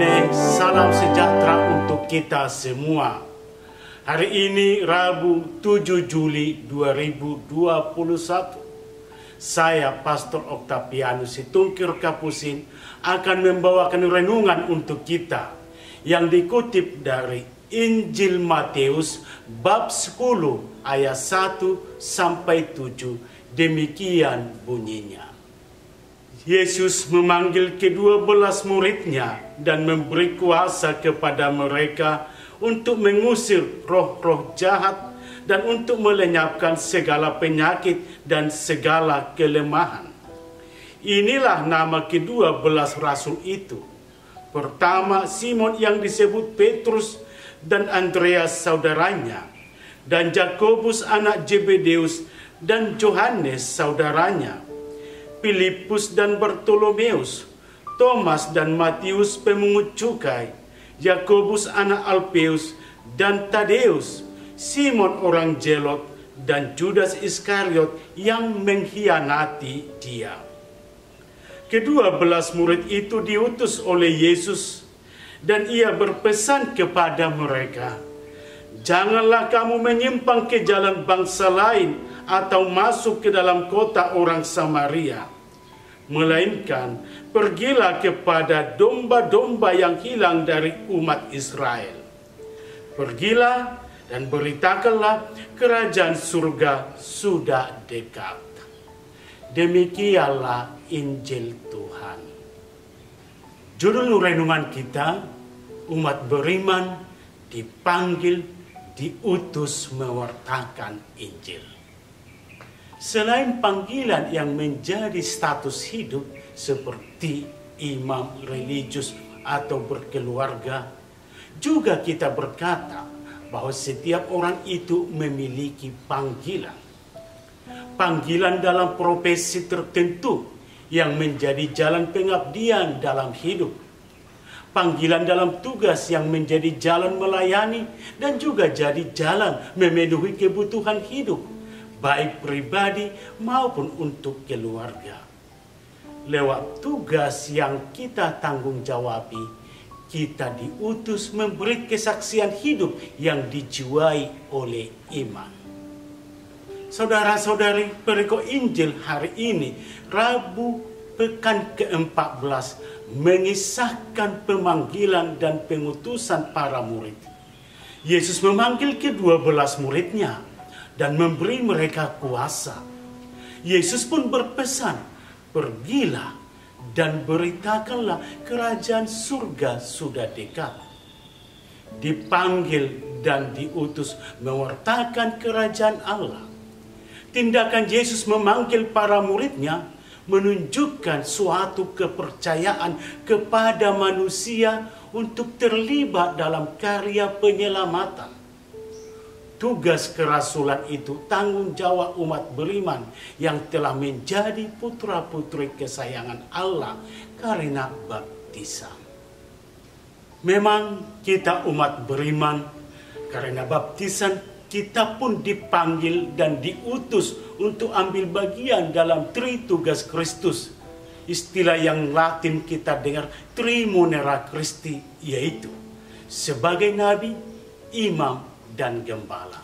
Damai, salam sejahtera untuk kita semua. Hari ini Rabu 7 Juli 2021. Saya Pastor Octavianus Situngkir Kapusin akan membawakan renungan untuk kita yang dikutip dari Injil Matius bab 10 ayat 1 sampai 7. Demikian bunyinya. Yesus memanggil ke-12 muridnya dan memberi kuasa kepada mereka untuk mengusir roh-roh jahat dan untuk melenyapkan segala penyakit dan segala kelemahan. Inilah nama ke-12 rasul itu. Pertama, Simon yang disebut Petrus dan Andreas saudaranya, dan Yakobus anak Zebedeus dan Yohanes saudaranya, Filipus dan Bartolomeus, Thomas dan Matius pemungut cukai, Yakobus anak Alpeus dan Tadeus, Simon orang Zelot, dan Judas Iskariot yang mengkhianati dia. Ke-12 murid itu diutus oleh Yesus dan ia berpesan kepada mereka, "Janganlah kamu menyimpang ke jalan bangsa lain atau masuk ke dalam kota orang Samaria, melainkan pergilah kepada domba-domba yang hilang dari umat Israel. Pergilah dan beritakanlah kerajaan surga sudah dekat." Demikianlah Injil Tuhan. Judul renungan kita, umat beriman dipanggil, diutus mewartakan Injil. Selain panggilan yang menjadi status hidup seperti imam religius atau berkeluarga, juga kita berkata bahwa setiap orang itu memiliki panggilan. Panggilan dalam profesi tertentu yang menjadi jalan pengabdian dalam hidup. Panggilan dalam tugas yang menjadi jalan melayani dan juga jadi jalan memenuhi kebutuhan hidup, baik pribadi maupun untuk keluarga. Lewat tugas yang kita tanggung jawabi, kita diutus memberi kesaksian hidup yang dijiwai oleh iman. Saudara-saudari, perikop Injil hari ini, Rabu pekan ke-14, mengisahkan pemanggilan dan pengutusan para murid. Yesus memanggil ke-12 muridnya dan memberi mereka kuasa. Yesus pun berpesan, "Pergilah dan beritakanlah kerajaan surga sudah dekat." Dipanggil dan diutus mewartakan kerajaan Allah. Tindakan Yesus memanggil para muridnya menunjukkan suatu kepercayaan kepada manusia untuk terlibat dalam karya penyelamatan. Tugas kerasulan itu tanggung jawab umat beriman yang telah menjadi putra-putri kesayangan Allah karena baptisan. Memang kita umat beriman karena baptisan, kita pun dipanggil dan diutus untuk ambil bagian dalam tritugas Kristus. Istilah yang Latin kita dengar Trimunera Christi, yaitu sebagai nabi, imam, dan gembala.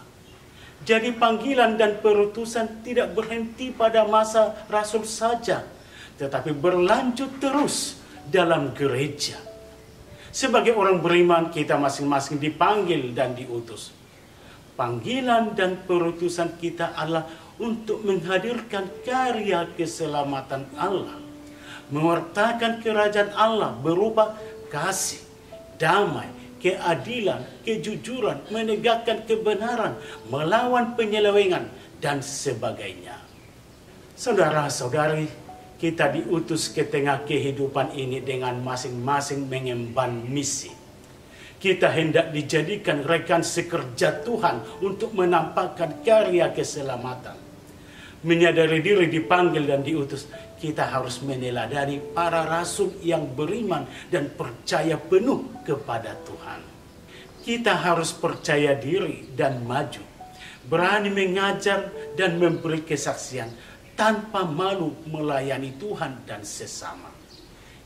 Jadi panggilan dan perutusan tidak berhenti pada masa rasul saja, tetapi berlanjut terus dalam gereja. Sebagai orang beriman, kita masing-masing dipanggil dan diutus. Panggilan dan perutusan kita adalah untuk menghadirkan karya keselamatan Allah, mewartakan kerajaan Allah berupa kasih, damai, keadilan, kejujuran, menegakkan kebenaran, melawan penyelewengan, dan sebagainya. Saudara-saudari, kita diutus ke tengah kehidupan ini dengan masing-masing mengemban misi. Kita hendak dijadikan rekan sekerja Tuhan untuk menampakkan karya keselamatan. Menyadari diri dipanggil dan diutus, kita harus meneladani para rasul yang beriman dan percaya penuh kepada Tuhan. Kita harus percaya diri dan maju, berani mengajar dan memberi kesaksian tanpa malu melayani Tuhan dan sesama.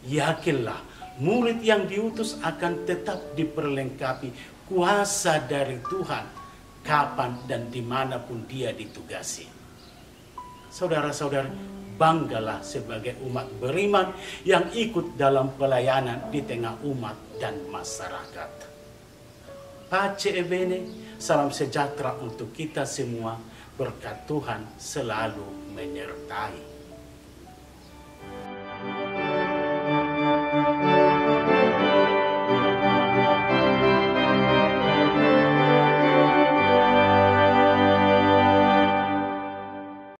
Yakinlah Murid yang diutus akan tetap diperlengkapi kuasa dari Tuhan kapan dan dimanapun dia ditugasi. Saudara-saudara, banggalah sebagai umat beriman yang ikut dalam pelayanan di tengah umat dan masyarakat. Pace e bene, salam sejahtera untuk kita semua, berkat Tuhan selalu menyertai.